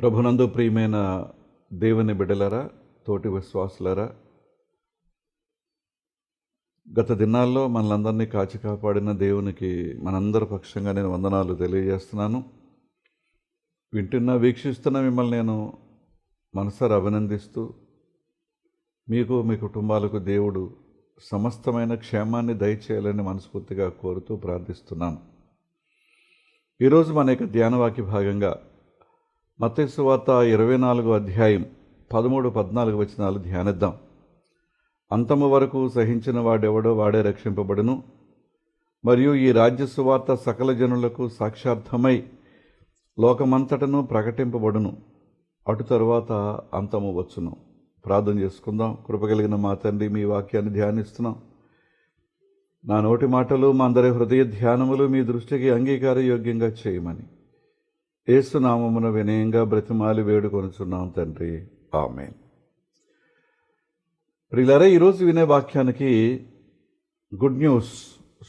ప్రభునందు ప్రియమైన దేవుని బిడ్డలారా, తోటి విశ్వాసులారా, గత దినాల్లో మనలందరినీ కాచి కాపాడిన దేవునికి మనందరి పక్షంగా నేను వందనాలు తెలియజేస్తున్నాను. వింటున్న వీక్షిస్తున్న మిమ్మల్ని నేను మనసారా అభినందిస్తూ, మీకు మీ కుటుంబాలకు దేవుడు సమస్తమైన క్షేమాన్ని దయచేయాలని మనస్ఫూర్తిగా కోరుతూ ప్రార్థిస్తున్నాను. ఈరోజు మన యొక్క ధ్యానవాక్య భాగంగా మత్తయి సువార్త 24వ అధ్యాయం 13-14 వచనాలు ధ్యానిద్దాం. అంతము వరకు సహించిన వాడెవడో వాడే రక్షింపబడును, మరియు ఈ రాజ్య సువార్త సకల జనులకు సాక్షార్థమై లోకమంతటను ప్రకటింపబడును, అటు తరువాత అంతము వచ్చును. ప్రార్థన చేసుకుందాం. కృపగలిగిన మా తండ్రి, మీ వాక్యాన్ని ధ్యానిస్తున్నాం. నా నోటి మాటలు, మా అందరి హృదయ ధ్యానములు మీ దృష్టికి అంగీకారయోగ్యంగా చేయమని యేసు నామమున వినయంగా బ్రతిమాలి వేడుకొనుచున్నాం తండ్రి, ఆమేన్. ప్రియులారా, ఈరోజు వినే వాక్యానికి గుడ్ న్యూస్,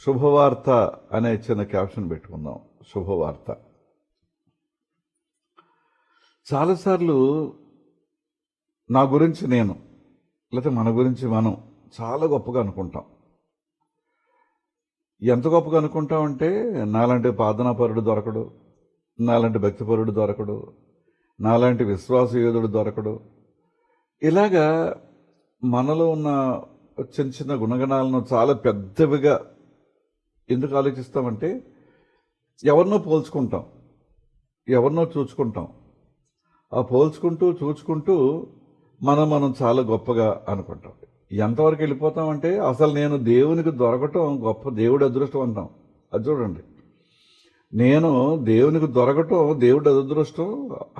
శుభవార్త అనే చిన్న క్యాప్షన్ పెట్టుకుందాం. శుభవార్త. చాలాసార్లు నా గురించి నేను, లేకపోతే మన గురించి మనం చాలా గొప్పగా అనుకుంటాం. ఎంత గొప్పగా అనుకుంటామంటే, నాలాంటి ప్రార్థనాపరుడు దొరకడు, నాలాంటి భక్తిపరుడు దొరకడు, నాలాంటి విశ్వాసయోధుడు దొరకడు. ఇలాగా మనలో ఉన్న చిన్న చిన్న గుణగణాలను చాలా పెద్దవిగా ఎందుకు ఆలోచిస్తామంటే, ఎవరినో పోల్చుకుంటాం, ఎవరినో చూచుకుంటాం. ఆ పోల్చుకుంటూ చూచుకుంటూ మనం చాలా గొప్పగా అనుకుంటాం. ఎంతవరకు వెళ్ళిపోతామంటే, అసలు నేను దేవునికి దొరకటం గొప్ప, దేవుడి అదృష్టం అంటాం. అది చూడండి, నేను దేవునికి దొరకటం దేవుడి అదృష్టం,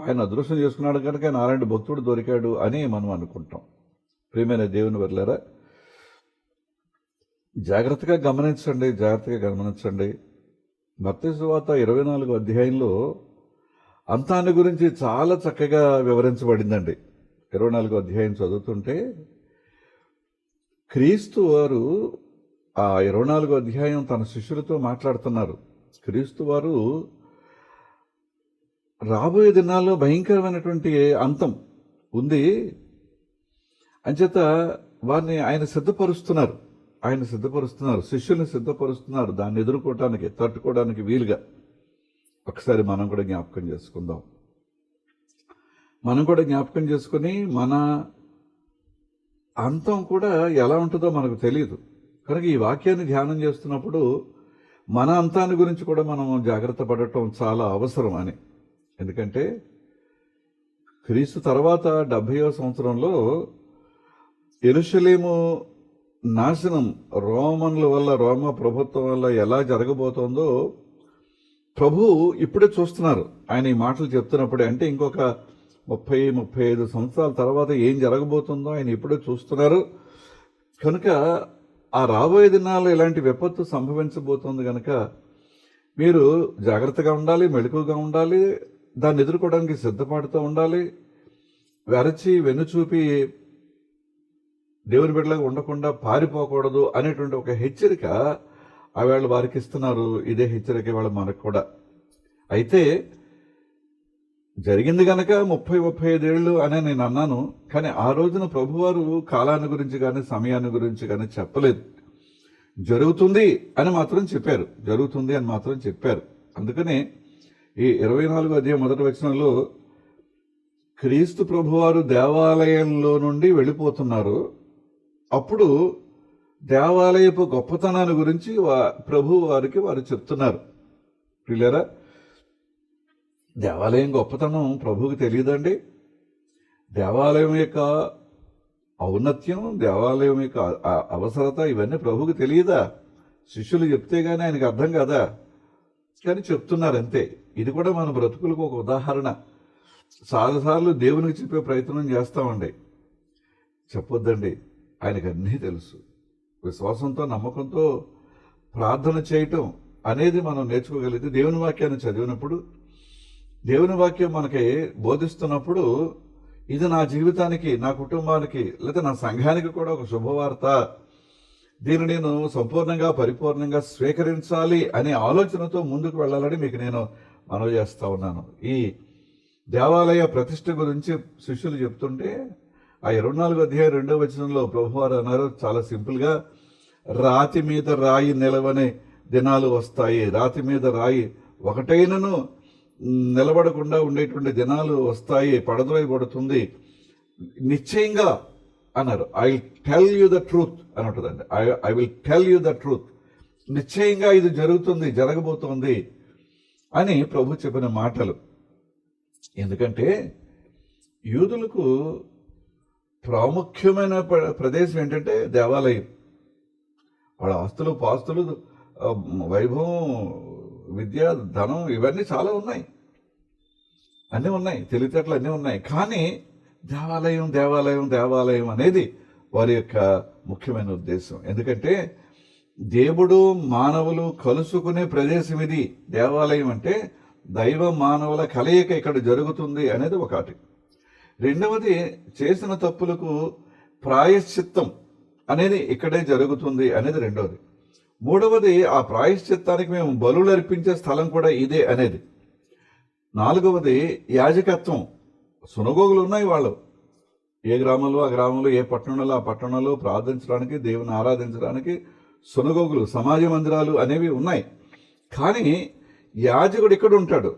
ఆయన అదృష్టం చేసుకున్నాడు కనుక నాలాంటి భక్తుడు దొరికాడు అని మనం అనుకుంటాం. ప్రియమైన దేవుని వర్లారా, జాగ్రత్తగా గమనించండి. మత్తయి సువార్త 24వ అధ్యాయంలో అంతాన్ని గురించి చాలా చక్కగా వివరించబడిందండి. 24వ అధ్యాయం చదువుతుంటే క్రీస్తు వారు ఆ 24వ అధ్యాయం తన శిష్యులతో మాట్లాడుతున్నారు. క్రీస్తు వారు రాబోయే దినాల్లో భయంకరమైనటువంటి అంతం ఉంది, అంచేత వారిని ఆయన సిద్ధపరుస్తున్నారు, శిష్యుల్ని సిద్ధపరుస్తున్నారు దాన్ని ఎదుర్కోవటానికి, తట్టుకోవడానికి వీలుగా. ఒకసారి మనం కూడా జ్ఞాపకం చేసుకుని మన అంతం కూడా ఎలా ఉంటుందో మనకు తెలియదు కనుక ఈ వాక్యాన్ని ధ్యానం చేస్తున్నప్పుడు మన అంతాన్ని గురించి కూడా మనం జాగ్రత్త పడటం చాలా అవసరం అని. ఎందుకంటే క్రీస్తు తర్వాత 70వ సంవత్సరంలో యెరూషలేము నాశనం రోమన్ల వల్ల, రోమ ప్రభుత్వం వల్ల ఎలా జరగబోతోందో ప్రభువు ఇప్పుడే చూస్తున్నారు. ఆయన ఈ మాటలు చెప్తున్నప్పుడే, అంటే ఇంకొక 30-35 సంవత్సరాల తర్వాత ఏం జరగబోతుందో ఆయన ఇప్పుడే చూస్తున్నారు. కనుక ఆ రాబోయే దినాల్లో ఇలాంటి విపత్తు సంభవించబోతోంది కనుక మీరు జాగ్రత్తగా ఉండాలి, మెలకుగా ఉండాలి, దాన్ని ఎదుర్కోవడానికి సిద్ధపడుతూ ఉండాలి. వెన్నుచూపి దేవుని బిడ్డలాగా ఉండకుండా పారిపోకూడదు అనేటువంటి ఒక హెచ్చరిక ఆవేళ వారికి ఇస్తున్నారు. ఇదే హెచ్చరిక ఇవాళ మనకు కూడా. అయితే జరిగింది కనుక 30-35 ఏళ్ళు అని నేను అన్నాను, కానీ ఆ రోజున ప్రభువారు కాలాన్ని గురించి కానీ సమయాన్ని గురించి కానీ చెప్పలేదు. జరుగుతుంది అని మాత్రం చెప్పారు. అందుకనే ఈ 24వ అధ్యాయం 1వ వచనంలో క్రీస్తు ప్రభువారు దేవాలయంలో నుండి వెళ్ళిపోతున్నారు. అప్పుడు దేవాలయపు గొప్పతనాన్ని గురించి ప్రభు వారికి వారు చెప్తున్నారు. ప్రియులారా, దేవాలయం గొప్పతనం ప్రభువుకి తెలియదండి? దేవాలయం యొక్క ఔన్నత్యం, దేవాలయం యొక్క అవసరత ఇవన్నీ ప్రభువుకి తెలియదా? శిష్యులు చెప్తే గానీ ఆయనకు అర్థం కాదా? కానీ చెప్తున్నారు అంతే. ఇది కూడా మన బ్రతుకులకు ఒక ఉదాహరణ. చాలాసార్లు దేవునికి చెప్పే ప్రయత్నం చేస్తామండి, చెప్పొద్దండి. ఆయనకు అన్నీ తెలుసు. విశ్వాసంతో, నమ్మకంతో ప్రార్థన చేయటం అనేది మనం నేర్చుకోగలిగితే, దేవుని వాక్యాన్ని చదివినప్పుడు, దేవుని వాక్యం మనకి బోధిస్తున్నప్పుడు, ఇది నా జీవితానికి, నా కుటుంబానికి, లేదా నా సంఘానికి కూడా ఒక శుభవార్త, దీన్ని నేను సంపూర్ణంగా పరిపూర్ణంగా స్వీకరించాలి అనే ఆలోచనతో ముందుకు వెళ్ళాలని మీకు నేను మనవి చేస్తా ఉన్నాను. ఈ దేవాలయ ప్రతిష్ఠ గురించి శిష్యులు చెప్తుంటే ఆ 24 అధ్యాయం 2వ వచనంలో ప్రభువారు అన్నారు చాలా సింపుల్గా, రాతి మీద రాయి నిలవని దినాలు వస్తాయి. రాతి మీద రాయి ఒకటైనను నిలబడకుండా ఉండేటువంటి దినాలు వస్తాయి, పడద్రోయబడుతుంది నిశ్చయంగా అన్నారు. I will tell you the truth అని ఉంటుందండి. I will tell you the truth. నిశ్చయంగా ఇది జరుగుతుంది, జరగబోతోంది అని ప్రభు చెప్పిన మాటలు. ఎందుకంటే యూదులకు ప్రాముఖ్యమైన ప్రదేశం ఏంటంటే దేవాలయం. వాళ్ళ ఆస్తులు పాస్తులు, వైభవం, విద్య, ధనం ఇవన్నీ చాలా ఉన్నాయి, అన్నీ ఉన్నాయి, తెలివితేటలు అన్నీ ఉన్నాయి. కానీ దేవాలయం దేవాలయం దేవాలయం అనేది వారి యొక్క ముఖ్యమైన ఉద్దేశం. ఎందుకంటే దేవుడు మానవులు కలుసుకునే ప్రదేశం ఇది. దేవాలయం అంటే దైవ మానవుల కలయిక ఇక్కడ జరుగుతుంది అనేది ఒకటి. రెండవది, చేసిన తప్పులకు ప్రాయశ్చిత్తం అనేది ఇక్కడే జరుగుతుంది అనేది రెండవది. మూడవది, ఆ ప్రాయశ్చిత్తానికి మేము బలులు అర్పించే స్థలం కూడా ఇదే అనేది. నాలుగవది, యాజకత్వం. సునగోగులు ఉన్నాయి వాళ్ళు, ఏ గ్రామంలో ఆ గ్రామంలో, ఏ పట్టణంలో ఆ పట్టణంలో ప్రార్థించడానికి, దేవుని ఆరాధించడానికి సునగోగులు, సమాజ మందిరాలు అనేవి ఉన్నాయి. కానీ యాజకుడు ఇక్కడ ఉంటాడు,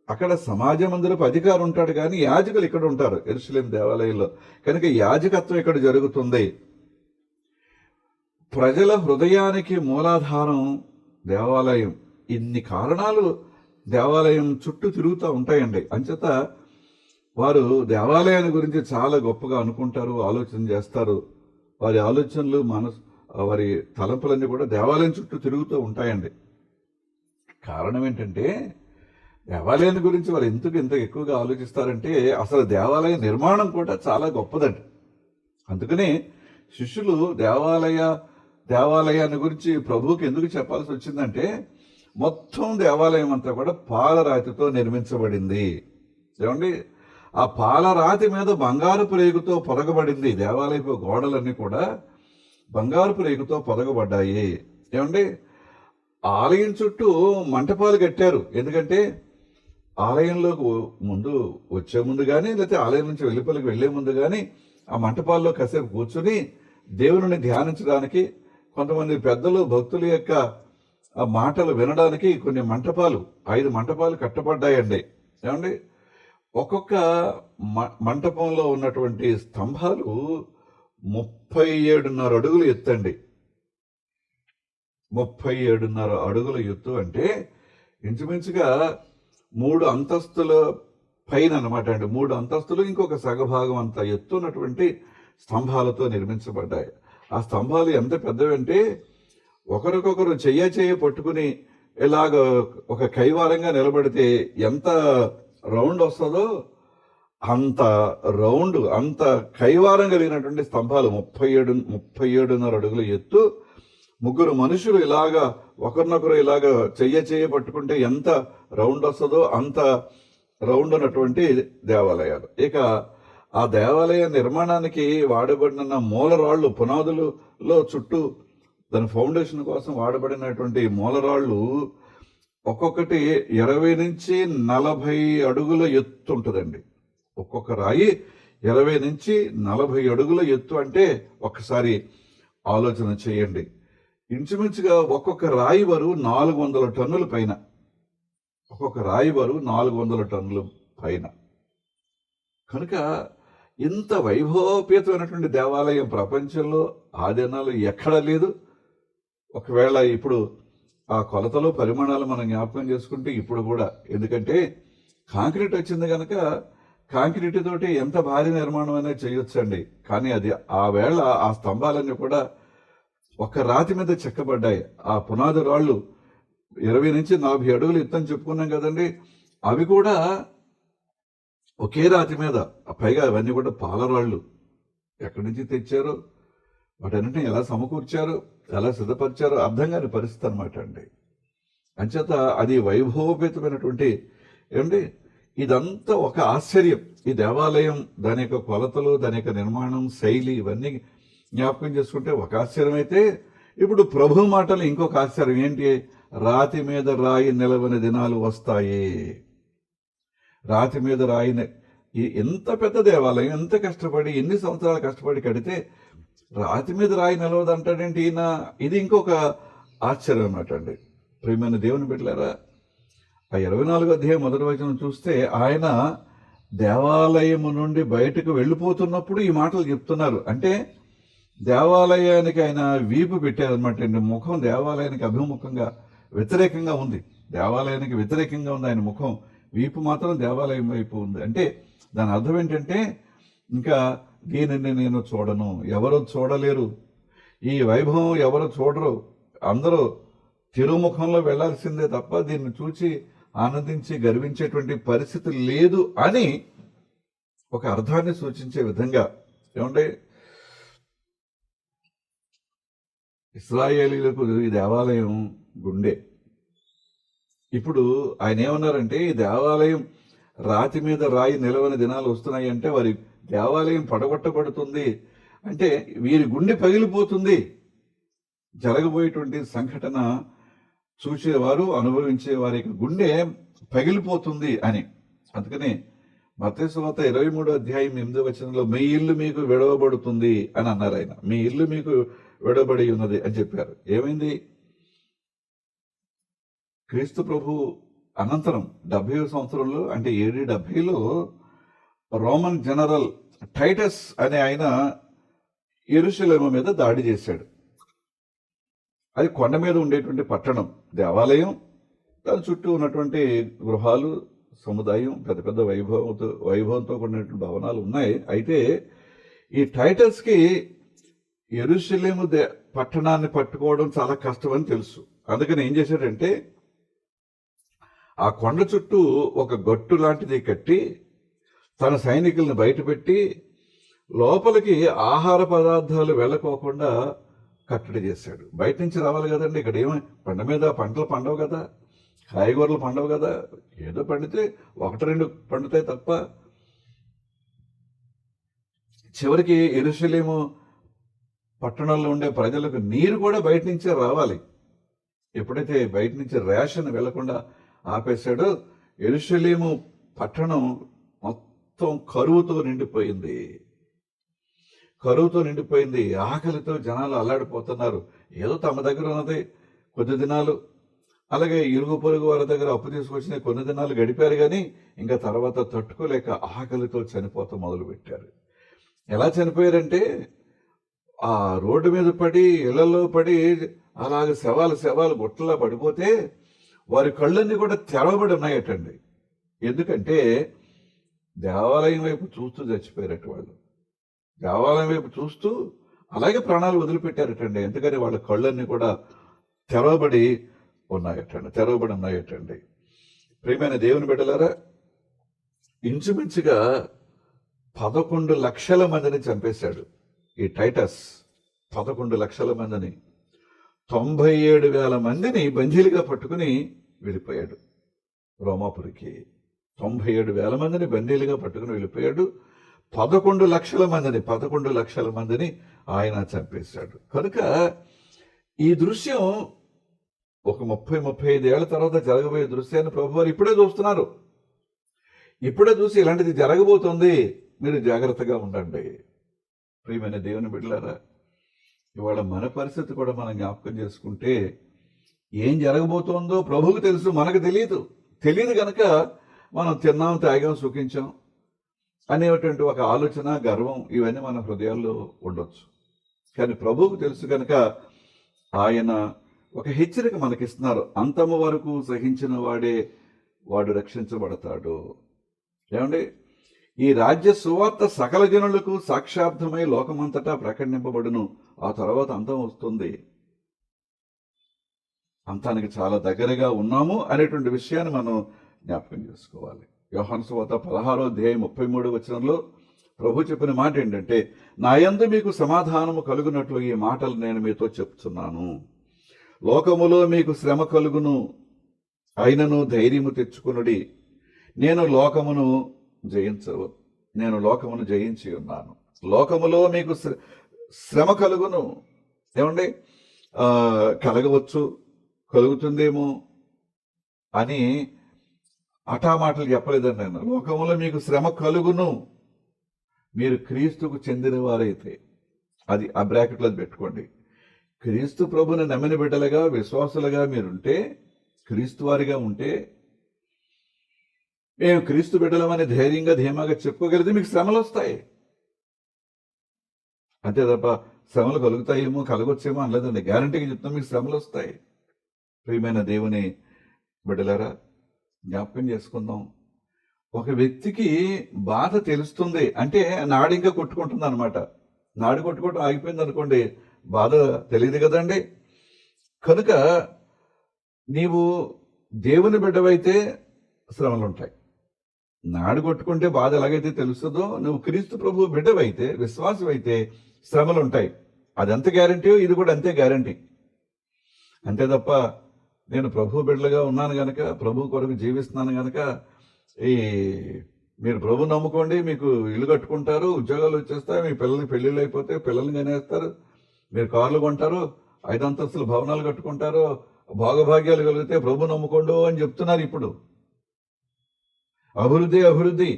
అక్కడ సమాజ మందిరపు అధికారి ఉంటాడు, కానీ యాజకులు ఇక్కడ ఉంటారు యెరూషలేము దేవాలయంలో. కనుక యాజకత్వం ఇక్కడ జరుగుతుంది. ప్రజల హృదయానికి మూలాధారం దేవాలయం. ఇన్ని కారణాలు దేవాలయం చుట్టూ తిరుగుతూ ఉంటాయండి. అంచేత వారు దేవాలయాన్ని గురించి చాలా గొప్పగా అనుకుంటారు, ఆలోచన చేస్తారు. వారి ఆలోచనలు, వారి తలంపులన్నీ కూడా దేవాలయం చుట్టూ తిరుగుతూ ఉంటాయండి. కారణం ఏంటంటే దేవాలయాన్ని గురించి వారు ఎందుకు ఇంత ఎక్కువగా ఆలోచిస్తారంటే అసలు దేవాలయ నిర్మాణం కూడా చాలా గొప్పదండి. అందుకనే శిష్యులు దేవాలయాన్ని గురించి ప్రభువుకి ఎందుకు చెప్పాల్సి వచ్చిందంటే మొత్తం దేవాలయం అంతా కూడా పాలరాతితో నిర్మించబడింది. ఏమండి, ఆ పాలరాతి మీద బంగారపు రేగుతో పొదగబడింది. దేవాలయపు గోడలన్నీ కూడా బంగారపు రేగుతో పొదగబడ్డాయి. ఏమండి, ఆలయం చుట్టూ మంటపాలు కట్టారు. ఎందుకంటే ఆలయంలోకి వచ్చే ముందు కానీ, లేకపోతే ఆలయం నుంచి వెలుపలికి వెళ్లే ముందు కానీ ఆ మంటపాల్లో కాసేపు కూర్చుని దేవుని ధ్యానించడానికి, కొంతమంది పెద్దలు భక్తుల యొక్క ఆ మాటలు వినడానికి కొన్ని మంటపాలు, 5 మంటపాలు కట్టబడ్డాయండి. ఏమండి, ఒక్కొక్క మంటపంలో ఉన్నటువంటి స్తంభాలు 37.5 అడుగులు ఎత్తండి. 37.5 అడుగుల ఎత్తు అంటే ఇంచుమించుగా 3 అంతస్తుల పైన అనమాట అండి. 3 అంతస్తులు ఇంకొక సగభాగం అంత ఎత్తున్నటువంటి స్తంభాలతో నిర్మించబడ్డాయి. ఆ స్తంభాలు ఎంత పెద్దవంటే ఒకరికొకరు చెయ్య పట్టుకుని ఇలాగ ఒక కైవారంగా నిలబడితే ఎంత రౌండ్ వస్తుందో అంత రౌండ్, అంత కైవారం కలిగినటువంటి స్తంభాలు. 37.5 అడుగుల ఎత్తు. 3 మనుషులు ఇలాగా ఒకరినొకరు ఇలాగ చెయ్య పట్టుకుంటే ఎంత రౌండ్ వస్తుందో అంత రౌండ్ ఉన్నటువంటి దేవాలయాలు. ఇక ఆ దేవాలయ నిర్మాణానికి వాడబడిన మూలరాళ్ళు, పునాదులలో చుట్టూ దాని ఫౌండేషన్ కోసం వాడబడినటువంటి మూలరాళ్ళు ఒక్కొక్కటి 20 నుంచి 40 అడుగుల ఎత్తు ఉంటుందండి. ఒక్కొక్క రాయి 20 నుంచి 40 అడుగుల ఎత్తు అంటే ఒక్కసారి ఆలోచన చేయండి. ఇంచుమించుగా ఒక్కొక్క రాయి బరువు 400 టన్నుల పైన. ఒక్కొక్క రాయి బరువు 400 టన్నుల పైన. కనుక ఇంత వైభవోపేతమైనటువంటి దేవాలయం ప్రపంచంలో ఆ దినాలు ఎక్కడా లేదు. ఒకవేళ ఇప్పుడు ఆ కొలతలు, పరిమాణాలు మనం జ్ఞాపకం చేసుకుంటే ఇప్పుడు కూడా, ఎందుకంటే కాంక్రీట్ వచ్చింది కనుక కాంక్రీట్ తోటి ఎంత భారీ నిర్మాణం అనేది చేయొచ్చండి. కానీ అది ఆ వేళ ఆ స్తంభాలన్నీ కూడా ఒక రాతి మీద చెక్కబడ్డాయి. ఆ పునాది రాళ్ళు 20 నుంచి 40 అడుగులు ఎత్తని చెప్పుకున్నాం కదండి. అవి కూడా ఒకే రాతి మీద, పైగా అవన్నీ కూడా పాలరాళ్ళు. ఎక్కడి నుంచి తెచ్చారో, వాటన్నింటినీ ఎలా సమకూర్చారో, ఎలా సిద్ధపరిచారో అర్థం కాని పరిస్థితి అనమాట అండి. అంచేత అది వైభవోపేతమైనటువంటి, ఏమండి, ఇదంతా ఒక ఆశ్చర్యం. ఈ దేవాలయం, దాని యొక్క కొలతలు, దాని యొక్క నిర్మాణం, శైలి, ఇవన్నీ జ్ఞాపకం చేసుకుంటే ఒక ఆశ్చర్యం అయితే, ఇప్పుడు ప్రభు మాటలు ఇంకొక ఆశ్చర్యం ఏంటి? రాతి మీద రాయి నిలవని దినాలు వస్తాయి. రాతి మీద రాయిన ఎంత పెద్ద దేవాలయం, ఎంత కష్టపడి ఎన్ని సంవత్సరాలు కష్టపడి కడితే రాతి మీద రాయి నిలవదు అంటాడేంటి ఈయన. ఇది ఇంకొక ఆశ్చర్యం అన్నమాట అండి. ప్రియమైన దేవుని బిడ్డలారా, ఆ 24వ అధ్యాయం మొదటి వచనం చూస్తే ఆయన దేవాలయము నుండి బయటకు వెళ్ళిపోతున్నప్పుడు ఈ మాటలు చెప్తున్నారు. అంటే దేవాలయానికి ఆయన వీపు పెట్టారనమాట అండి. ముఖం దేవాలయానికి అభిముఖంగా వ్యతిరేకంగా ఉంది. దేవాలయానికి వ్యతిరేకంగా ఉంది ఆయన ముఖం, వీపు మాత్రం దేవాలయం వైపు ఉంది. అంటే దాని అర్థం ఏంటంటే ఇంకా దీనిని నేను చూడను, ఎవరు చూడలేరు, ఈ వైభవం ఎవరు చూడరు, అందరూ తిరుముఖంలో వెళ్లాల్సిందే తప్ప దీన్ని చూచి ఆనందించి గర్వించేటువంటి పరిస్థితి లేదు అని ఒక అర్థాన్ని సూచించే విధంగా. ఏమంటే ఇశ్రాయేలీలకు ఈ దేవాలయం గుండె. ఇప్పుడు ఆయన ఏమన్నారంటే ఈ దేవాలయం రాతి మీద రాయి నిలవని దినాలు వస్తున్నాయి అంటే వారి దేవాలయం పడగొట్టబడుతుంది అంటే వీరి గుండె పగిలిపోతుంది. జరగబోయేటువంటి సంఘటన చూసేవారు, అనుభవించే వారి గుండె పగిలిపోతుంది అని. అందుకని మత్తయి సువార్త 23వ అధ్యాయం 8వ వచనంలో మీ ఇల్లు మీకు విడవబడుతుంది అని అన్నారు ఆయన. మీ ఇల్లు మీకు విడవబడి ఉన్నది అని చెప్పారు. ఏమైంది? క్రీస్తు ప్రభు అనంతరం 70వ సంవత్సరంలో అంటే AD 70లో రోమన్ జనరల్ టైటస్ అనే ఆయన యెరూషలేము మీద దాడి చేశాడు. అది కొండ మీద ఉండేటువంటి పట్టణం, దేవాలయం, దాని చుట్టూ ఉన్నటువంటి గృహాలు, సముదాయం, పెద్ద పెద్ద వైభవంతో కూడినటువంటి భవనాలు ఉన్నాయి. అయితే ఈ టైటస్కి యెరూషలేము పట్టణాన్ని పట్టుకోవడం చాలా కష్టమని తెలుసు. అందుకని ఏం చేశాడంటే ఆ కొండ చుట్టూ ఒక గట్టు లాంటిది కట్టి తన సైనికుల్ని బయటపెట్టి లోపలికి ఆహార పదార్థాలు వెళ్ళకోకుండా కట్టడి చేశాడు. బయట నుంచి రావాలి కదండి. ఇక్కడ ఏమో పంట మీద పంటలు పండవు కదా, కాయగూరలు పండవు కదా, ఏదో పండితే 1-2 పండుతాయి తప్ప. చివరికి యెరూషలేము పట్టణంలో ఉండే ప్రజలకు నీరు కూడా బయట నుంచే రావాలి. ఎప్పుడైతే బయట నుంచి రేషన్ వెళ్లకుండా ఆపేశాడో యెరూషలేము పట్టణం మొత్తం కరువుతో నిండిపోయింది. ఆకలితో జనాలు అల్లాడిపోతున్నారు. ఏదో తమ దగ్గర ఉన్నది కొద్ది దినాలు, అలాగే ఇరుగు పొరుగు వారి దగ్గర అప్పు తీసుకొచ్చిన కొన్ని దినాలు గడిపారు, కానీ ఇంకా తర్వాత తట్టుకోలేక ఆకలితో చనిపోతాం మొదలుపెట్టారు. ఎలా చనిపోయారంటే ఆ రోడ్డు మీద పడి, ఇళ్లలో పడి, అలాగే శవాలు గుట్టలా పడిపోతే వారి కళ్ళన్నీ కూడా తెరవబడి ఉన్నాయటండి. ఎందుకంటే దేవాలయం వైపు చూస్తూ చచ్చిపోయారట వాళ్ళు. దేవాలయం వైపు చూస్తూ అలాగే ప్రాణాలు వదిలిపెట్టారటండి. ఎందుకని వాళ్ళ కళ్ళన్నీ కూడా తెరవబడి ఉన్నాయటండి. ప్రియమైన దేవుని బిడ్డలారా, ఇంచుమించుగా 11 లక్షల మందిని చంపేశాడు ఈ టైటస్. 11 లక్షల మందిని, 97,000 మందిని బందీలుగా పట్టుకుని వెళ్ళిపోయాడు రోమాపురికి. 97,000 మందిని బందీలుగా పట్టుకుని వెళ్ళిపోయాడు. 11 లక్షల మందిని ఆయన చంపేశాడు. కనుక ఈ దృశ్యం ఒక 30-35 ఏళ్ల తర్వాత జరగబోయే దృశ్యాన్ని ప్రభువారు ఇప్పుడే చూస్తున్నారు. ఇప్పుడే చూసి ఇలాంటిది జరగబోతుంది, మీరు జాగ్రత్తగా ఉండండి. ప్రియమైన దేవుని బిడ్డలారా, ఇవాళ మన పరిస్థితి కూడా మనం జ్ఞాపకం చేసుకుంటే ఏం జరగబోతోందో ప్రభువుకు తెలుసు, మనకు తెలియదు కనుక మనం తిన్నాం, తాగాం, సుఖించాం అనేటువంటి ఒక ఆలోచన, గర్వం ఇవన్నీ మన హృదయాల్లో ఉండొచ్చు. కానీ ప్రభువుకు తెలుసు కనుక ఆయన ఒక హెచ్చరిక మనకిస్తున్నారు. అంతము వరకు సహించిన వాడు రక్షించబడతాడు. ఏమండి, ఈ రాజ్య సువార్త సకల జనులకు సాక్షార్థమై లోకమంతటా ప్రకటింపబడును. ఆ తర్వాత అంతం వస్తుంది. అంతానికి చాలా దగ్గరగా ఉన్నాము అనేటువంటి విషయాన్ని మనం జ్ఞాపకం చేసుకోవాలి. యోహాను సువార్త 16వ అధ్యాయం 33వ వచనంలో ప్రభు చెప్పిన మాట ఏంటంటే, నా యందు మీకు సమాధానము కలుగునట్లు ఈ మాటలు నేను మీతో చెప్తున్నాను. లోకములో మీకు శ్రమ కలుగును, అయినను ధైర్యము తెచ్చుకునుడి, నేను లోకమును జయించి ఉన్నాను. లోకములో మీకు శ్రమ కలుగును. ఏమండి, కలుగుతుందేమో అని అటా మాటలు చెప్పలేదండి ఆయన. లోకంలో మీకు శ్రమ కలుగును, మీరు క్రీస్తుకు చెందిన వారైతే. అది ఆ బ్రాకెట్లో పెట్టుకోండి. క్రీస్తు ప్రభుని నమ్మిన బిడ్డలుగా, విశ్వాసులుగా మీరుంటే, క్రీస్తు వారిగా ఉంటే, మేము క్రీస్తు బిడ్డలమని ధైర్యంగా ధీమాగా చెప్పుకోగలిగితే మీకు శ్రమలు వస్తాయి. అంతే తప్ప శ్రమలు కలుగుతాయేమో కలగొచ్చేమో అనలేదండి. గ్యారంటీగా చెప్తాం, మీకు శ్రమలు వస్తాయి. ప్రియమైన దేవుని బిడ్డలారా, జ్ఞాపకం చేసుకుందాం. ఒక వ్యక్తికి బాధ తెలుస్తుంది అంటే నాడి ఇంకా కొట్టుకుంటుంది అనమాట. నాడి కొట్టుకోవటం ఆగిపోయింది అనుకోండి, బాధ తెలియదు కదండి. కనుక నీవు దేవుని బిడ్డవైతే శ్రమలు ఉంటాయి. నాడు కొట్టుకుంటే బాధ ఎలాగైతే తెలుస్తుందో, నువ్వు క్రీస్తు ప్రభు బిడ్డవైతే, విశ్వాసమైతే శ్రమలు ఉంటాయి. అది ఎంత గ్యారంటీ, ఇది కూడా అంతే గ్యారంటీ. అంతే తప్ప నేను ప్రభు బిడ్డలుగా ఉన్నాను గనక, ప్రభు కొరకు జీవిస్తున్నాను గనక, మీరు ప్రభు నమ్ముకోండి, మీకు ఇల్లు కట్టుకుంటారు, ఉద్యోగాలు వచ్చేస్తాయి, మీ పిల్లలకి పెళ్ళిళ్ళు అయిపోతే పిల్లల్ని కనేస్తారు, మీరు కార్లు కొంటారు, 5 అంతస్తుల భవనాలు కట్టుకుంటారు, భోగభాగ్యాలు కలిగితే ప్రభు నమ్ముకోండు అని చెప్తున్నారు. ఇప్పుడు అభివృద్ధి అభివృద్ధి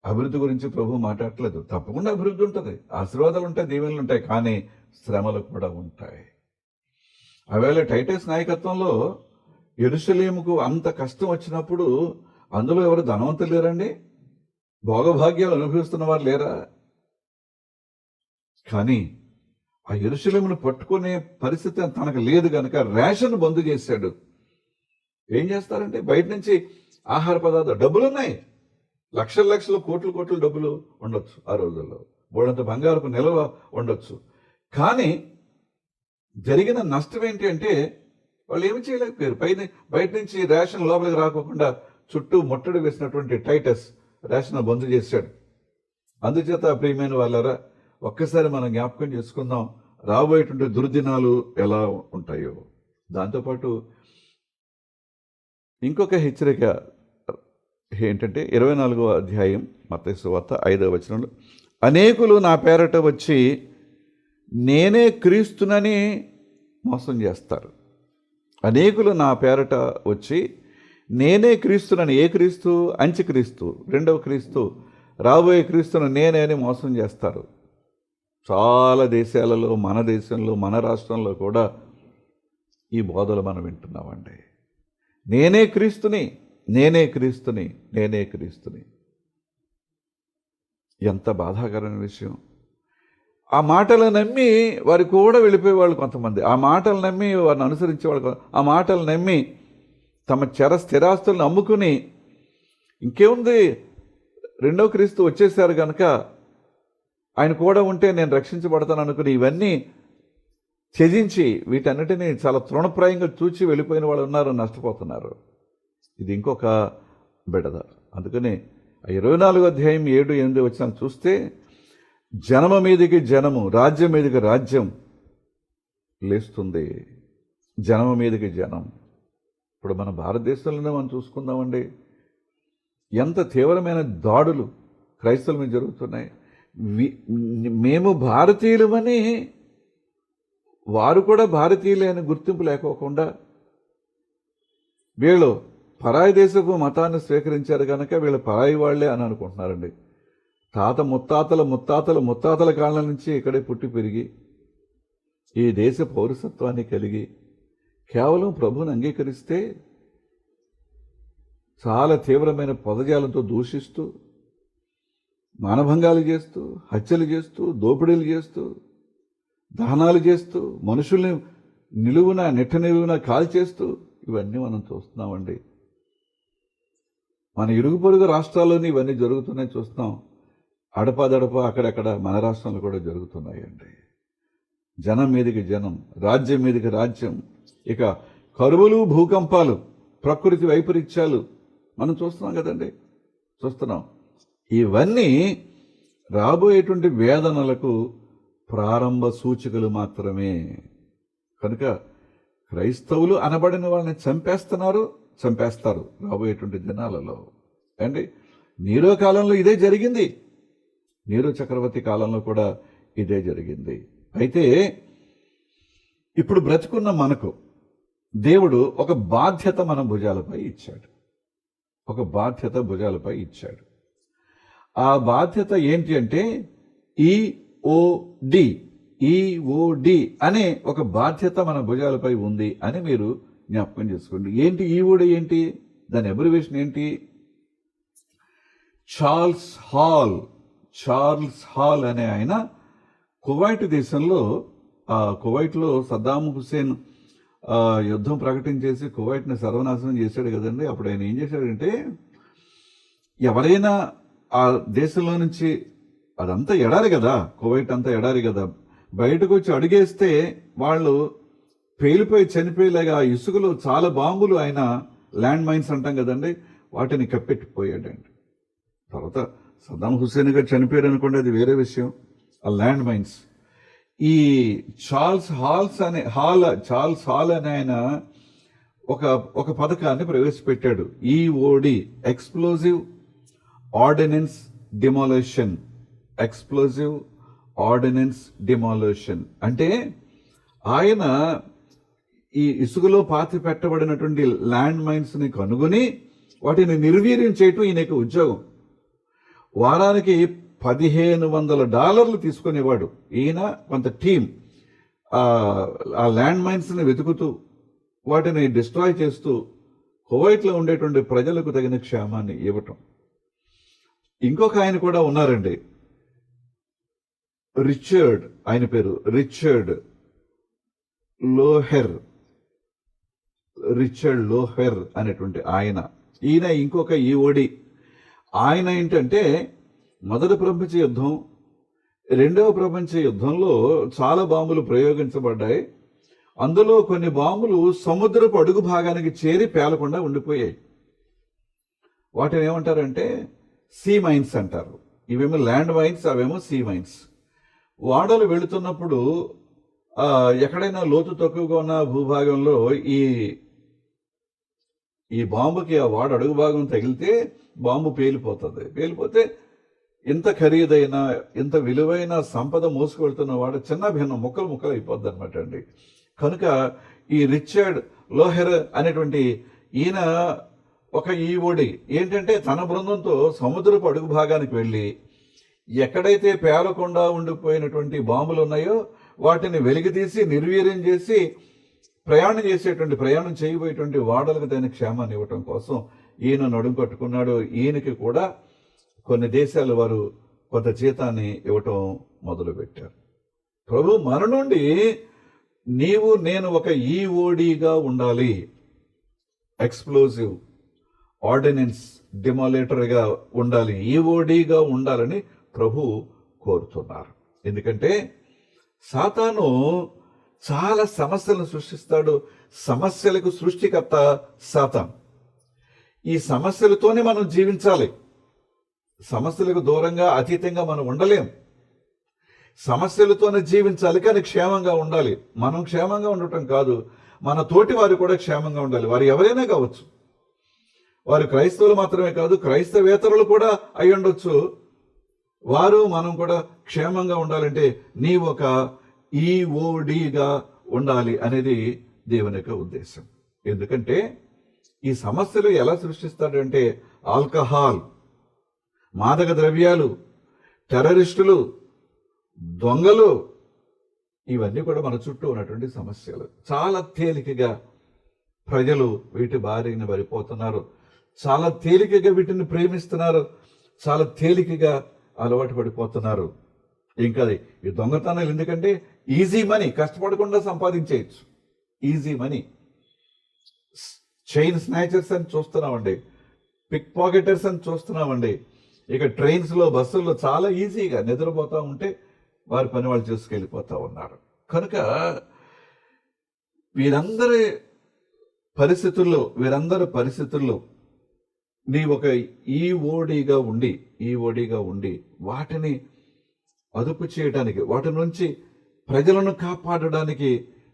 అభివృద్ధి గురించి ప్రభు మాట్లాడట్లేదు. తప్పకుండా అభివృద్ధి ఉంటుంది, ఆశీర్వాదాలు ఉంటాయి, దీవెనలు ఉంటాయి, కానీ శ్రమలు కూడా ఉంటాయి. ఆవేళ టైటస్ నాయకత్వంలో యెరూషలేముకు అంత కష్టం వచ్చినప్పుడు అందులో ఎవరు ధనవంతులు లేరండి? భోగభాగ్యాలు అనుభవిస్తున్న వారు లేరా? కానీ ఆ యెరూషలేమును పట్టుకునే పరిస్థితి తనకు లేదు కనుక రేషన్ బంద్ చేశాడు. ఏం చేస్తారంటే బయట నుంచి ఆహార పదార్థాలు, డబ్బులున్నాయి, లక్షల లక్షలు కోట్లు కోట్లు డబ్బులు ఉండొచ్చు ఆ రోజుల్లో, బోడంత బంగారుకు నిల్వ ఉండొచ్చు. కానీ జరిగిన నష్టం ఏంటి అంటే వాళ్ళు ఏమి చేయలేకపోయారు. బయట నుంచి రేషన్ లోపలికి రాకోకుండా చుట్టూ ముట్టడి వేసినటువంటి టైటస్ రేషన్ బంద్ చేశాడు. అందుచేత ప్రియమైన వాళ్ళారా, ఒక్కసారి మనం జ్ఞాపకం చేసుకుందాం రాబోయేటువంటి దుర్దినాలు ఎలా ఉంటాయో. దాంతోపాటు ఇంకొక హెచ్చరిక ఏంటంటే 24వ అధ్యాయం మత్తయి సువార్త 5వ వచనంలో, అనేకులు నా పేరట వచ్చి నేనే క్రీస్తునని మోసం చేస్తారు. అనేకులు నా పేరట వచ్చి నేనే క్రీస్తునని, ఏ క్రీస్తు? అంత్యక్రీస్తు, రెండవ క్రీస్తు, రాబోయే క్రీస్తును నేనే అని మోసం చేస్తారు. చాలా దేశాలలో, మన దేశంలో, మన రాష్ట్రంలో కూడా ఈ బోధలు మనం వింటున్నామండి. నేనే క్రీస్తుని, నేనే క్రీస్తుని, నేనే క్రీస్తుని. ఎంత బాధాకరమైన విషయం. ఆ మాటలు నమ్మి వారి కూడా వెళ్ళిపోయేవాళ్ళు కొంతమంది, ఆ మాటలు నమ్మి వారిని అనుసరించేవాళ్ళు, ఆ మాటలు నమ్మి తమ స్థిరాస్తులను అమ్ముకుని, ఇంకేముంది రెండో క్రీస్తు వచ్చేసారు కనుక ఆయన కూడా ఉంటే నేను రక్షించబడతాను అనుకుని ఇవన్నీ త్యజించి వీటన్నిటినీ చాలా తృణప్రాయంగా చూచి వెళ్ళిపోయిన వాళ్ళు ఉన్నారు, నష్టపోతున్నారు. ఇది ఇంకొక బెడద. అందుకని 24వ అధ్యాయం 7, 8 వచనాలు చూస్తే, జనము మీదకి జనము, రాజ్యం మీదకి రాజ్యం లేస్తుంది. జనము మీదకి జనం. ఇప్పుడు మన భారతదేశంలోనే మనం చూసుకుందామండి, ఎంత తీవ్రమైన దాడులు క్రైస్తవుల మీద జరుగుతున్నాయి. మేము భారతీయులమని వారు కూడా భారతీయులే అని గుర్తింపు లేకోకుండా వీళ్ళు పరాయి దేశపు మతాన్ని స్వీకరించారు కనుక వీళ్ళు పరాయి వాళ్లే అని అనుకుంటున్నారండి. తాత ముత్తాతల ముత్తాతల ముత్తాతల కాలం నుంచి ఇక్కడే పుట్టి పెరిగి ఈ దేశ పౌరసత్వాన్ని కలిగి కేవలం ప్రభువుని అంగీకరిస్తే చాలా తీవ్రమైన పదజాలంతో దూషిస్తూ, మానభంగాలు చేస్తూ, హత్యలు చేస్తూ, దోపిడీలు చేస్తూ, దహనాలు చేస్తూ, మనుషుల్ని నిట్ట నిలువున కాల్చేస్తూ ఇవన్నీ మనం చూస్తున్నామండి. మన ఇరుగు పొరుగు రాష్ట్రాల్లోని ఇవన్నీ జరుగుతున్నాయి చూస్తున్నాం. అడపాదడప అక్కడక్కడ మన రాష్ట్రంలో కూడా జరుగుతున్నాయండి. జనం మీదకి జనం, రాజ్యం మీదకి రాజ్యం, ఇక కరువులు, భూకంపాలు, ప్రకృతి వైపరీత్యాలు మనం చూస్తున్నాం కదండి, చూస్తున్నాం. ఇవన్నీ రాబోయేటువంటి వేదనలకు ప్రారంభ సూచికలు మాత్రమే. కనుక క్రైస్తవులు అనబడిన వాళ్ళని చంపేస్తారు రాబోయేటువంటి దినాలలో. అండి, నీరో కాలంలో ఇదే జరిగింది, నీరో చక్రవర్తి కాలంలో కూడా ఇదే జరిగింది. అయితే ఇప్పుడు బ్రతుకున్న మనకు దేవుడు ఒక బాధ్యత మన భుజాలపై ఇచ్చాడు. ఒక బాధ్యత భుజాలపై ఇచ్చాడు. ఆ బాధ్యత ఏంటి అంటే ఈఓడి ఈఓడి అనే ఒక బాధ్యత మన భుజాలపై ఉంది అని మీరు జ్ఞాపకం చేసుకోండి. ఏంటి ఈఓడి ఏంటి? దాని అబ్రివేషన్ ఏంటి? చార్ల్స్ హాల్ అనే ఆయన కువైట్ దేశంలో, కువైట్లో సద్దాం హుస్సేన్ యుద్ధం ప్రకటించేసి కువైట్ని సర్వనాశనం చేశాడు కదండి. అప్పుడు ఆయన ఏం చేశాడంటే, ఎవరైనా ఆ దేశంలో నుంచి, అదంతా ఎడారి కదా, కువైట్ అంతా ఎడారి కదా, బయటకు వచ్చి అడిగేస్తే వాళ్ళు పేలిపోయి చనిపోయేలాగా ఇసుకలో చాలా బాంబులు ఆయన ల్యాండ్ మైన్స్ అంటాం కదండి, వాటిని కప్పెట్టిపోయాడండి. తర్వాత సద్దాం హుస్సేన్ గారు చనిపోయారు అనుకోండి, అది వేరే విషయం. ఆ ల్యాండ్ మైన్స్, ఈ చార్ల్స్ హాల్ అనే ఆయన ఒక పథకాన్ని ప్రవేశపెట్టాడు. EOD, explosive ordnance demolition. అంటే ఆయన ఈ ఇసుకలో పాతి పెట్టబడినటువంటి ల్యాండ్ మైన్స్ ని కనుగొని వాటిని నిర్వీర్యం చేయటం ఈయనకి ఉద్యోగం. వారానికి $1,500 తీసుకునేవాడు ఈయన. కొంత టీం ఆ ల్యాండ్ మైన్స్ ని వెతుకుతూ వాటిని డిస్ట్రాయ్ చేస్తూ కువైట్లో ఉండేటువంటి ప్రజలకు తగిన క్షేమాన్ని ఇవ్వటం. ఇంకొక ఆయన కూడా ఉన్నారండి, ఆయన పేరు రిచర్డ్ లోహెర్ అనేటువంటి ఆయన. ఈయన ఇంకొక ఈఓడి. ఆయన ఏంటంటే, మొదటి ప్రపంచ యుద్ధం, రెండవ ప్రపంచ యుద్ధంలో చాలా బాంబులు ప్రయోగించబడ్డాయి. అందులో కొన్ని బాంబులు సముద్రపు అడుగు భాగానికి చేరి పేలకుండా ఉండిపోయాయి. వాటిని ఏమంటారంటే సీ మైన్స్ అంటారు. ఇవేమో ల్యాండ్ మైన్స్, అవేమో సీ మైన్స్. వాడలు వెళుతున్నప్పుడు ఎక్కడైనా లోతు తక్కువగా ఉన్న భూభాగంలో ఈ బాంబుకి ఆ వాడ అడుగు భాగం తగిలితే బాంబు పేలిపోతే ఇంత ఖరీదైన, ఇంత విలువైన సంపద మోసుకెళ్తున్న వాడు చిన్న భిన్నం ముక్కలు అయిపోద్ది అనమాట అండి. కనుక ఈ రిచర్డ్ లోహెర్ అనేటువంటి ఈయన ఒక ఈఓడి ఏంటంటే, తన బృందంతో సముద్రపు అడుగు భాగానికి వెళ్ళి ఎక్కడైతే పేలకుండా ఉండిపోయినటువంటి బాంబులు ఉన్నాయో వాటిని వెలికితీసి నిర్వీర్యం చేసి ప్రయాణం చేయబోయేటువంటి వాడలకు తగిన క్షేమాన్ని ఇవ్వటం కోసం ఈయన నడుం కట్టుకున్నాడు. ఈయనకి కూడా కొన్ని దేశాల వారు కొంత జీతాన్ని ఇవ్వటం మొదలుపెట్టారు. ప్రభు మన నుండి నేను ఒక ఈఓడిగా ఉండాలి, ఎక్స్ప్లోజివ్ ఆర్డినెన్స్ డిమాలేటర్గా ఉండాలి, ఈఓడిగా ఉండాలని ప్రభు కోరుతున్నారు. ఎందుకంటే సాతాను చాలా సమస్యలను సృష్టిస్తాడు. సమస్యలకు సృష్టికర్త సాతాను. ఈ సమస్యలతోనే మనం జీవించాలి. సమస్యలకు దూరంగా, అతీతంగా మనం ఉండలేం. సమస్యలతోనే జీవించాలి, కానీ క్షేమంగా ఉండాలి. మనం క్షేమంగా ఉండటం కాదు, మన తోటి వారు కూడా క్షేమంగా ఉండాలి. వారు ఎవరైనా కావచ్చు. వారు క్రైస్తవులు మాత్రమే కాదు, క్రైస్తవేతరులు కూడా అయి ఉండొచ్చు. మనం కూడా క్షేమంగా ఉండాలంటే నీ ఒక ఈఓడిగా ఉండాలి అనేది దేవుని యొక్క ఉద్దేశం. ఎందుకంటే ఈ సమస్యలు ఎలా సృష్టిస్తాడంటే, ఆల్కహాల్, మాదక ద్రవ్యాలు, టెర్రరిస్టులు, దొంగలు, ఇవన్నీ కూడా మన చుట్టూ ఉన్నటువంటి సమస్యలు. చాలా తేలికగా ప్రజలు వీటి బారిన పడిపోతున్నారు. చాలా తేలికగా వీటిని ప్రేమిస్తున్నారు. చాలా తేలికగా అలవాటు పడిపోతున్నారు. ఇంకా ఈ దొంగతనాలు ఎందుకంటే ఈజీ మనీ, కష్టపడకుండా సంపాదించేయచ్చు. Easy money. చైన్ స్నాచర్స్ అని చూస్తున్నామండి, పిక్ పాకెటర్స్ అని చూస్తున్నామండి. ఇక ట్రైన్స్లో, బస్సుల్లో చాలా ఈజీగా నిద్రపోతూ ఉంటే వారి పని వాళ్ళు చేసుకెళ్ళిపోతూ ఉన్నారు. కనుక వీరందరి పరిస్థితుల్లో నీ ఒక ఈఓడిగా ఉండి వాటిని అదుపు చేయడానికి, వాటి నుంచి ప్రజలను కాపాడడానికి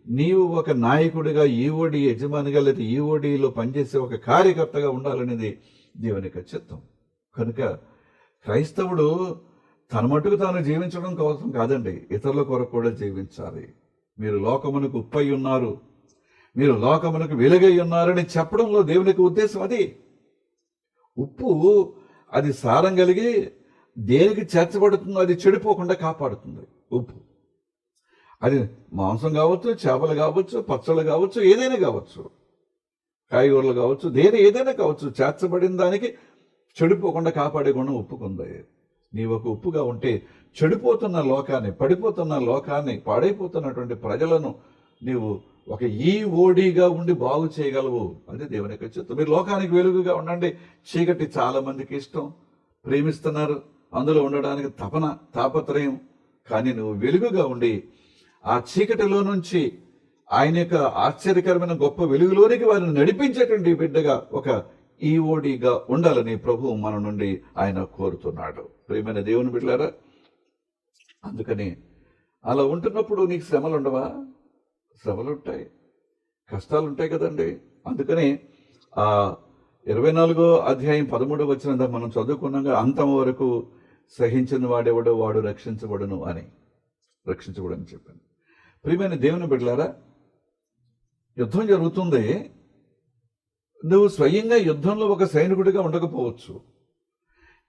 నీవు ఒక నాయకుడిగా, ఈఓడి యజమానిగా, లేదా ఈఓడిలో పనిచేసే ఒక కార్యకర్తగా ఉండాలనేది దేవుని యొక్క చిత్తం. కనుక క్రైస్తవుడు తన మటుకు తాను జీవించడం కోసం కాదండి, ఇతరుల కొరకు కూడా జీవించాలి. మీరు లోకమునకు ఉప్పై ఉన్నారు, మీరు లోకమునకు వెలుగై ఉన్నారని చెప్పడంలో దేవునికి ఉద్దేశం అది. ఉప్పు అది సారం కలిగి దేనికి చేర్చబడుతుందో అది చెడిపోకుండా కాపాడుతుంది ఉప్పు. అది మాంసం కావచ్చు, చేపలు కావచ్చు, పచ్చళ్ళు కావచ్చు, ఏదైనా కావచ్చు, కాయగూరలు కావచ్చు, ఏదైనా కావచ్చు, చేర్చబడిన దానికి చెడిపోకుండా కాపాడే గుణం ఉప్పుకుంది. నీవు ఒక ఉప్పుగా ఉంటే చెడిపోతున్న లోకాన్ని, పడిపోతున్న లోకాన్ని, పాడైపోతున్నటువంటి ప్రజలను నీవు ఒక ఓడిగా ఉండి బాగు చేయగలవు. అది దేవుని యొక్క చిత్తం. మీరు లోకానికి వెలుగుగా ఉండండి. చీకటి చాలా మందికి ఇష్టం, ప్రేమిస్తున్నారు, అందులో ఉండడానికి తాపత్రయం. కానీ నువ్వు వెలుగుగా ఉండి ఆ చీకటిలో నుంచి ఆయన యొక్క ఆశ్చర్యకరమైన గొప్ప వెలుగులోనికి వారిని నడిపించేటువంటి బిడ్డగా, ఒక ఓడిగా ఉండాలని ప్రభువు మన నుండి ఆయన కోరుతున్నాడు. ప్రియమైన దేవుని బిడ్డలారా, అందుకని అలా ఉంటున్నప్పుడు నీకు శ్రమలు ఉండవా? శ్రమలు ఉంటాయి, కష్టాలు ఉంటాయి కదండి. అందుకని ఆ 24వ అధ్యాయం 13వ వచనం మనం చదువుకున్నాగా, అంతం వరకు సహించిన వాడెవడో వాడు రక్షించబడును అని చెప్పాను. ప్రియమైన దేవుని బిడ్డలారా, యుద్ధం జరుగుతుంది. నువ్వు స్వయంగా యుద్ధంలో ఒక సైనికుడిగా ఉండకపోవచ్చు.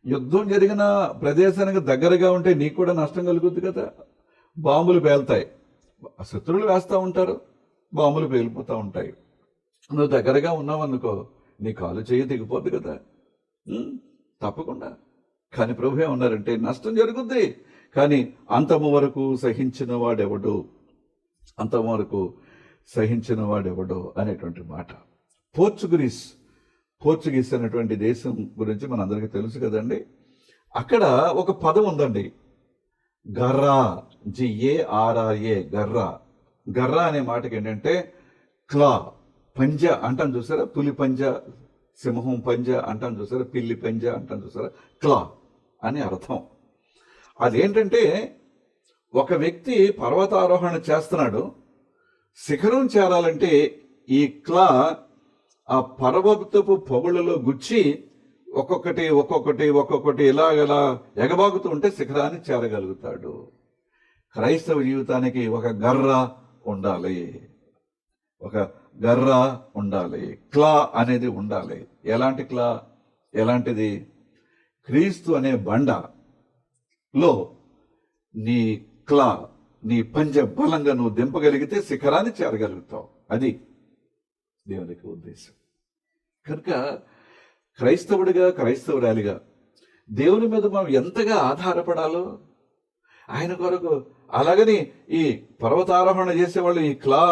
యుద్ధం జరిగిన ప్రదేశానికి దగ్గరగా ఉంటే నీకు కూడా నష్టం కలుగుద్ది కదా. బాంబులు పేలుతాయి, శత్రువులు వేస్తూ ఉంటారు, బాంబులు పేలిపోతూ ఉంటాయి. నువ్వు దగ్గరగా ఉన్నావనుకో, నీ కాలు చేయి దిగిపోద్ది కదా, తప్పకుండా. కానీ ప్రభు ఏమన్నారంటే, నష్టం జరుగుద్ది, కానీ అంతము వరకు సహించిన వాడెవడు, అంతము వరకు సహించిన వాడెవడు అనేటువంటి మాట. పోర్చుగీస్ అనేటువంటి దేశం గురించి మనందరికీ తెలుసు కదండి. అక్కడ ఒక పదం ఉందండి, గర్రా, GARRA, గర్రా. గర్రా అనే మాటకి ఏంటంటే క్లా, పంజ అంటాం చూసారా, పులి పంజ, సింహం పంజ అంటాం చూసారా, పిల్లి పంజ అంటాం చూసారా, క్లా అని అర్థం. అదేంటంటే, ఒక వ్యక్తి పర్వతారోహణ చేస్తున్నాడు, శిఖరం చేరాలంటే ఈ క్లా ఆ పర్వతపు పొగళ్ళలో గుచ్చి ఒక్కొక్కటి ఇలాగలా ఎగబాగుతూ ఉంటే శిఖరాన్ని చేరగలుగుతాడు. క్రైస్తవ జీవితానికి ఒక గర్ర ఉండాలి, క్లా అనేది ఉండాలి. ఎలాంటి క్లా? ఎలాంటిది? క్రీస్తు అనే బండలో నీ క్లా, నీ పంజ బలంగా నువ్వు దింపగలిగితే శిఖరాన్ని చేరగలుగుతావు. అది దేవునికి ఉద్దేశం. కనుక క్రైస్తవురాలిగా దేవుని మీద మనం ఎంతగా ఆధారపడాలో ఆయన కొరకు. అలాగని ఈ పర్వతారోహణ చేసేవాళ్ళు ఈ క్లా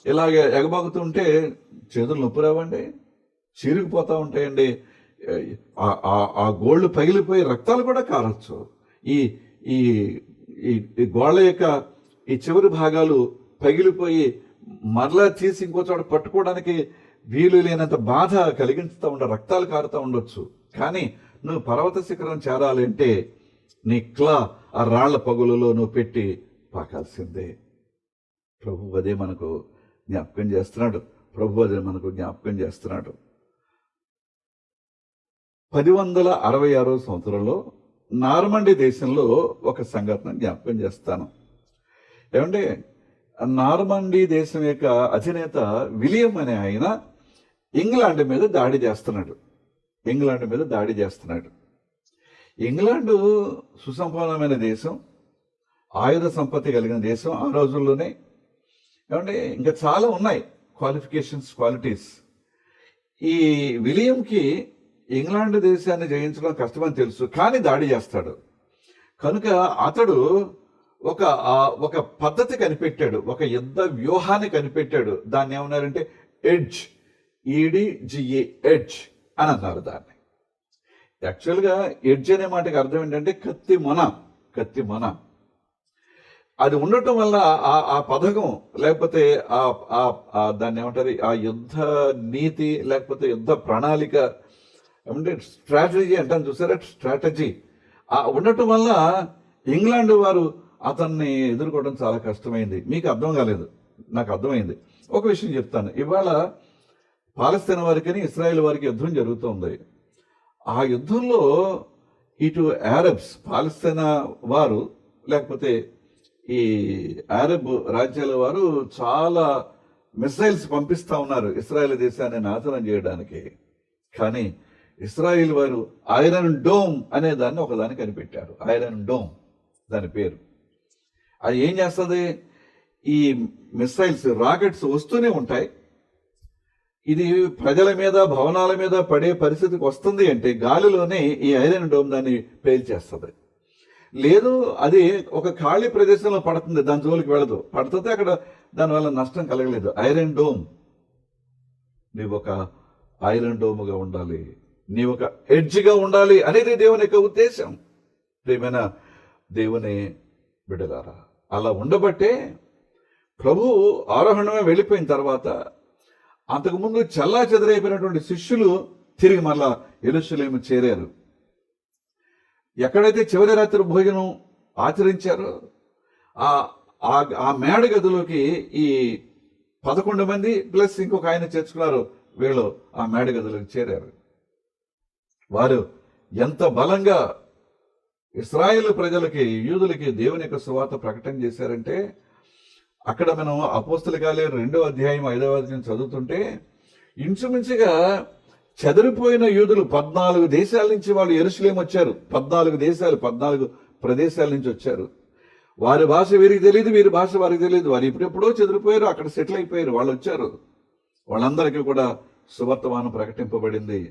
ఇలాగే ఎగబాగుతుంటే చేతులు నొప్పి రావండి, చీరుకుపోతూ ఉంటాయండి, ఆ గోళ్ళు పగిలిపోయి రక్తాలు కూడా కారచ్చు. ఈ ఈ గోళ్ళ యొక్క ఈ చివరి భాగాలు పగిలిపోయి మరలా తీసి ఇంకో చోట పట్టుకోవడానికి వీలు లేనంత బాధ కలిగిస్తూ రక్తాలు కారుతూ ఉండొచ్చు. కానీ నువ్వు పర్వత శిఖరం చేరాలంటే నీ క్లా ఆ రాళ్ల పగులలో నువ్వు పెట్టి పాకాల్సిందే. ప్రభు అదే మనకు జ్ఞాపకం చేస్తున్నాడు. 1066వ సంవత్సరంలో నార్మండీ దేశంలో ఒక సంఘటన జ్ఞాపకం చేస్తాను. ఏమంటే, నార్మండీ దేశం యొక్క అధినేత విలియం అనే ఆయన ఇంగ్లాండ్ మీద దాడి చేస్తున్నాడు. ఇంగ్లాండ్ సుసంపన్నమైన దేశం, ఆయుధ సంపత్తి కలిగిన దేశం ఆ రోజుల్లోనే. ఏమంటే, ఇంకా చాలా ఉన్నాయి క్వాలిటీస్. ఈ విలియంకి ఇంగ్లాండ్ దేశాన్ని జయించడం కష్టమని తెలుసు, కానీ దాడి చేస్తాడు. కనుక అతడు ఒక పద్ధతి కనిపెట్టాడు, ఒక యుద్ధ వ్యూహాన్ని కనిపెట్టాడు. దాన్ని ఏమన్నారంటే ఎడ్జ్, EDGE, ఎడ్జ్ అని అన్నారు దాన్ని. యాక్చువల్గా ఎడ్జ్ అనే మాటకి అర్థం ఏంటంటే కత్తి మొన. అది ఉండటం వల్ల ఆ పథకం, లేకపోతే దాన్ని ఏమంటారు, ఆ యుద్ధ నీతి లేకపోతే యుద్ధ ప్రణాళిక, ఏమంటే స్ట్రాటజీ అంటాను చూసారా, స్ట్రాటజీ ఉండటం వల్ల ఇంగ్లాండ్ వారు అతన్ని ఎదుర్కోవడం చాలా కష్టమైంది. మీకు అర్థం కాలేదు, నాకు అర్థమైంది. ఒక విషయం చెప్తాను. ఇవాళ పాలస్తీనా వారికి, ఇస్రాయేల్ వారికి యుద్ధం జరుగుతుంది. ఆ యుద్ధంలో ఇటు అరబ్స్, పాలస్తీనా వారు లేకపోతే ఈ అరబ్ రాజ్యాల వారు చాలా మిసైల్స్ పంపిస్తూ ఉన్నారు ఇస్రాయేల్ దేశాన్ని నాశనం చేయడానికి. కానీ ఇస్రాయిల్ వారు ఐరన్ డోమ్ అనే దాన్ని ఒకదాన్ని కనిపెట్టారు. ఐరన్ డోమ్ దాని పేరు. అది ఏం చేస్తుంది? ఈ మిసైల్స్, రాకెట్స్ వస్తూనే ఉంటాయి. ఇది ప్రజల మీద, భవనాల మీద పడే పరిస్థితికి వస్తుంది అంటే గాలిలోనే ఈ ఐరన్ డోమ్ దాన్ని పేల్చేస్తుంది. లేదు, అది ఒక ఖాళీ ప్రదేశంలో పడుతుంది, దాని జోలికి వెళ్ళదు. పడుతుంది అక్కడ, దానివల్ల నష్టం కలగలేదు. Iron dome. నీవు ఒక ఐరన్ డోమ్గా ఉండాలి, నీవు ఒక ఎడ్జ్గా ఉండాలి అనేది దేవుని యొక్క ఉద్దేశం. ప్రియమైన దేవుని బిడ్డలారా, అలా ఉండబట్టే ప్రభు ఆరోహణమే వెళ్ళిపోయిన తర్వాత అంతకుముందు చల్లా చెదరైపోయినటువంటి శిష్యులు తిరిగి మళ్ళా యెరూషలేము చేరారు. ఎక్కడైతే చివరి రాత్రి భోజనం ఆచరించారో ఆ మేడ గదిలోకి ఈ 11 మంది ప్లస్ ఇంకొక ఆయన చేర్చుకున్నారు, వీళ్ళు ఆ మేడ గదిలోకి చేరారు. వారు ఎంత బలంగా ఇశ్రాయేలు ప్రజలకి, యూదులకి దేవుని యొక్క సువార్త ప్రకటన చేశారంటే, అక్కడ మనం అపోస్తల కార్యాలు 2వ అధ్యాయం 5వ అధ్యాయం చదువుతుంటే ఇంచుమించుగా చెదిరిపోయిన యూదులు 14 దేశాల నుంచి వాళ్ళు యెరూషలేము వచ్చారు. 14 దేశాలు, 14 ప్రదేశాల నుంచి వచ్చారు. వారి భాష వీరికి తెలియదు, వీరి భాష వారికి తెలియదు. వారు ఇప్పుడెప్పుడో చెదిరిపోయారు, అక్కడ సెటిల్ అయిపోయారు. వాళ్ళు వచ్చారు. వాళ్ళందరికీ కూడా సువర్తమానం ప్రకటింపబడింది.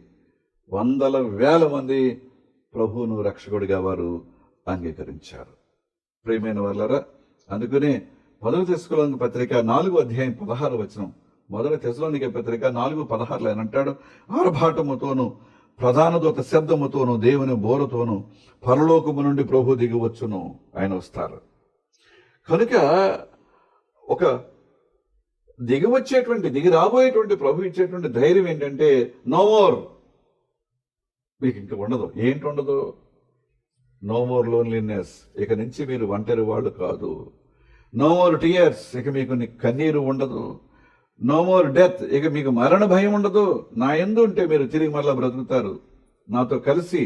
వందల వేల మంది ప్రభువును రక్షకుడిగా వారు అంగీకరించారు. ప్రియమైన వాళ్ళారా, అందుకనే 1 తెస్సలోనిక పత్రిక 4వ అధ్యాయం 16వ వచనం, 1 తెస్సలోనిక పత్రిక 4:16 ఆయన అంటాడు, ఆర్భాటముతోను ప్రధాన దూత శబ్దముతోను దేవుని బోరతోను పరలోకము నుండి ప్రభు దిగివచ్చును. ఆయన వస్తారు. కనుక ఒక దిగి రాబోయేటువంటి ప్రభు ఇచ్చేటువంటి ధైర్యం ఏంటంటే, నో మోర్, మీకు ఇంక ఉండదు. ఏంటి ఉండదు? నో మోర్ లోన్లీనెస్, ఇక నుంచి మీరు ఒంటరి వాళ్ళు కాదు. నో మోర్ టీయర్స్, ఇక మీకు కన్నీరు ఉండదు. నో మోర్ డెత్, ఇక మీకు మరణ భయం ఉండదు. నా యందు ఉంటే మీరు తిరిగి మరలా బ్రతుకుతారు. నాతో కలిసి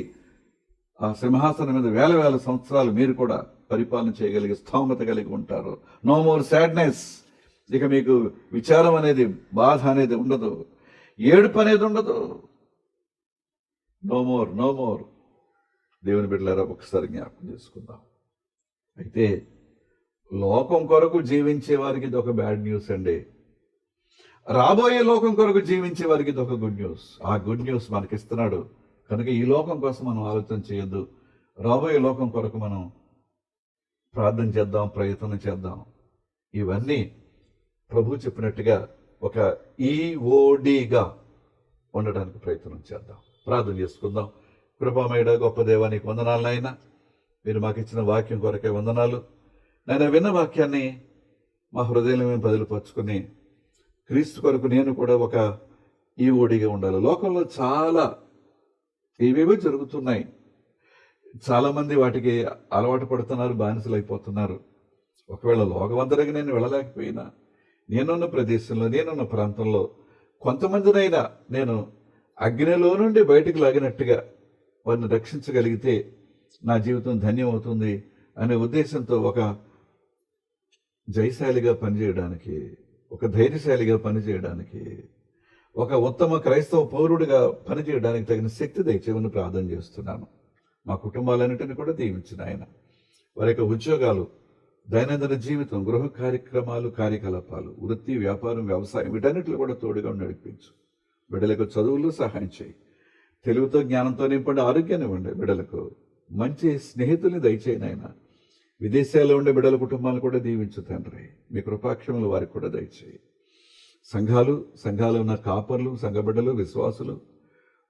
ఆ సింహాసనం మీద వేల వేల సంవత్సరాలు మీరు కూడా పరిపాలన చేయగలిగే స్థోమత కలిగి ఉంటారు. నో మోర్ సాడ్నెస్, ఇక మీకు విచారం అనేది, బాధ అనేది ఉండదు. ఏడుపు అనేది ఉండదు. No more, no more. దేవుని బిడ్డలారా, ఒకసారి జ్ఞాపకం చేసుకుందాం. అయితే లోకం కొరకు జీవించే వారికి ఇది ఒక బ్యాడ్ న్యూస్ అండి. రాబోయే లోకం కొరకు జీవించే వారికి ఇది ఒక గుడ్ న్యూస్. ఆ గుడ్ న్యూస్ మనకి ఇస్తున్నాడు. కనుక ఈ లోకం కోసం మనం ఆలోచన చేయొద్దు. రాబోయే లోకం కొరకు మనం ప్రార్థన చేద్దాం, ప్రయత్నం చేద్దాం. ఇవన్నీ ప్రభు చెప్పినట్టుగా ఒక ఈఓడిగా ఉండడానికి ప్రయత్నం చేద్దాం. ప్రార్థన చేసుకుందాం. కృపామయుడ గొప్ప దేవానికి వందనాలు నాయన. మీరు మాకు ఇచ్చిన వాక్యం కొరకే వందనాలు నాయన. విన్న వాక్యాన్ని మా హృదయంలో మేము బదులుపరుచుకుని క్రీస్తు కొరకు నేను కూడా ఒక ఈఓడిగా ఉండాలి. లోకంలో చాలా ఇవేవో జరుగుతున్నాయి. చాలామంది వాటికి అలవాటు పడుతున్నారు, బానిసలు అయిపోతున్నారు. ఒకవేళ లోకవంతరికి నేను వెళ్ళలేకపోయినా, నేనున్న ప్రదేశంలో, నేనున్న ప్రాంతంలో కొంతమందినైనా నేను అగ్నిలో నుండి బయటకు లాగినట్టుగా వారిని రక్షించగలిగితే నా జీవితం ధన్యం అవుతుంది అనే ఉద్దేశంతో ఒక జయశాలిగా పనిచేయడానికి, ఒక ధైర్యశాలిగా పనిచేయడానికి, ఒక ఉత్తమ క్రైస్తవ పౌరుడిగా పనిచేయడానికి తగిన శక్తి దయచేయమని ప్రార్థన చేస్తున్నాను. మా కుటుంబాలన్నింటినీ కూడా దీవించిన ఆయన, వారి యొక్క ఉద్యోగాలు, దైనందిన జీవితం, గృహ కార్యక్రమాలు, కార్యకలాపాలు, వృత్తి, వ్యాపారం, వ్యవసాయం, వీటన్నిటిలో కూడా తోడుగా నడిపించు. బిడ్డలకు చదువులు సహాయం చేయి. తెలివితో, జ్ఞానంతో నింపండి. ఆరోగ్యాన్ని ఇవ్వండి. బిడ్డలకు మంచి స్నేహితుల్ని దయచేయను ఆయన. విదేశాల్లో ఉండే బిడ్డల కుటుంబాలను కూడా దీవించు తండ్రి. మీ కృపాక్షములు వారికి కూడా దయచేయి. సంఘాలు ఉన్న కాపర్లు, సంఘ బిడ్డలు, విశ్వాసులు,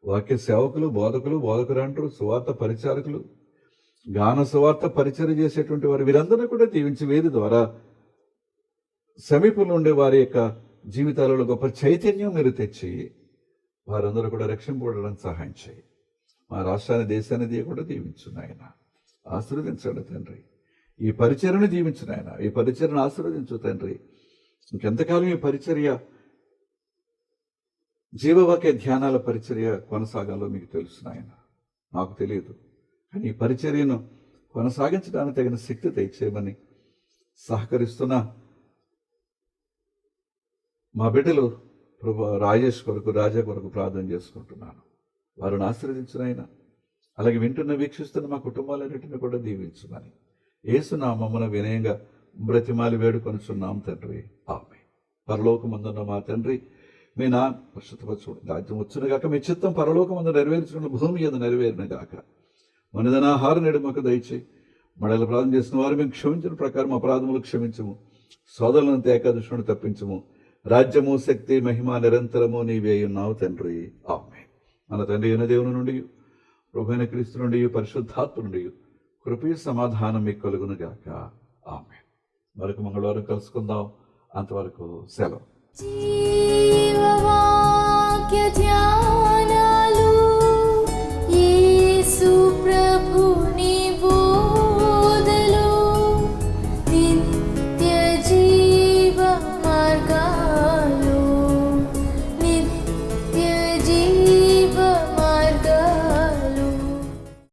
వాక్య సేవకులు, బోధకులు, బోధకురాండ్రు, సువార్త పరిచారకులు, గాన సువార్త పరిచయం చేసేటువంటి వారు, వీరందరూ కూడా దీవించి వీరి ద్వారా సమీపంలో ఉండే వారి యొక్క జీవితాలలో గొప్ప చైతన్యం మీరు తెచ్చి వారందరూ కూడా రక్షింపబడడానికి సహాయం చేయి. మా రాష్ట్రాన్ని, దేశాన్ని కూడా దీవించును ఆయన. ఆశీర్వదించండి తండ్రి. ఈ పరిచర్యను దీవించిన ఆయన, ఈ పరిచర్యను ఆశీర్వదించు తండ్రి. ఇంకెంతకాలం ఈ పరిచర్య, జీవవాక్య ధ్యానాల పరిచర్య కొనసాగాలో మీకు తెలుసు ఆయన, నాకు తెలియదు. కానీ ఈ పరిచర్యను కొనసాగించడానికి తగిన శక్తి తెచ్చేయమని సహకరిస్తున్న మా బిడ్డలు రాజేష్ కొరకు, రాజా కొరకు ప్రార్థన చేసుకుంటున్నాను. వారిని ఆశీర్వదించునైనా. అలాగే వీక్షిస్తున్న మా కుటుంబాలన్నింటినీ కూడా దీవించుమని యేసునామమున వినయంగా బ్రతిమాలి వేడుకొనుచున్నాం తండ్రి. ఆమేన్. పరలోకమందున్న మా తండ్రి, మీ నా పరిశుద్ధపరచు రాజ్యం వచ్చును గాక, మీ చిత్తం పరలోకమందు నెరవేర్చుకున్న భూమి యందు నెరవేరును గాక. మనదనాహారం నేడు మాకు దయచేయి. మడల అపరాధం చేసిన వారు మేము క్షమించిన ప్రకారం అపరాధములు క్షమించము. సోదరులను ఏకాదశుని తప్పించము. రాజ్యము, శక్తి, మహిమ నిరంతరము నీవే ఉన్నావు తండ్రి. ఆమేన్. మన తండ్రి అయిన దేవుని నుండి, ప్రభువైన క్రీస్తు నుండి, పరిశుద్ధాత్మ నుండి కృపయ సమాధానం మీకు కలుగును గాక. ఆమేన్. మరొక మంగళవారం కలుసుకుందాం. అంతవరకు సెలవు. జీవవాక్య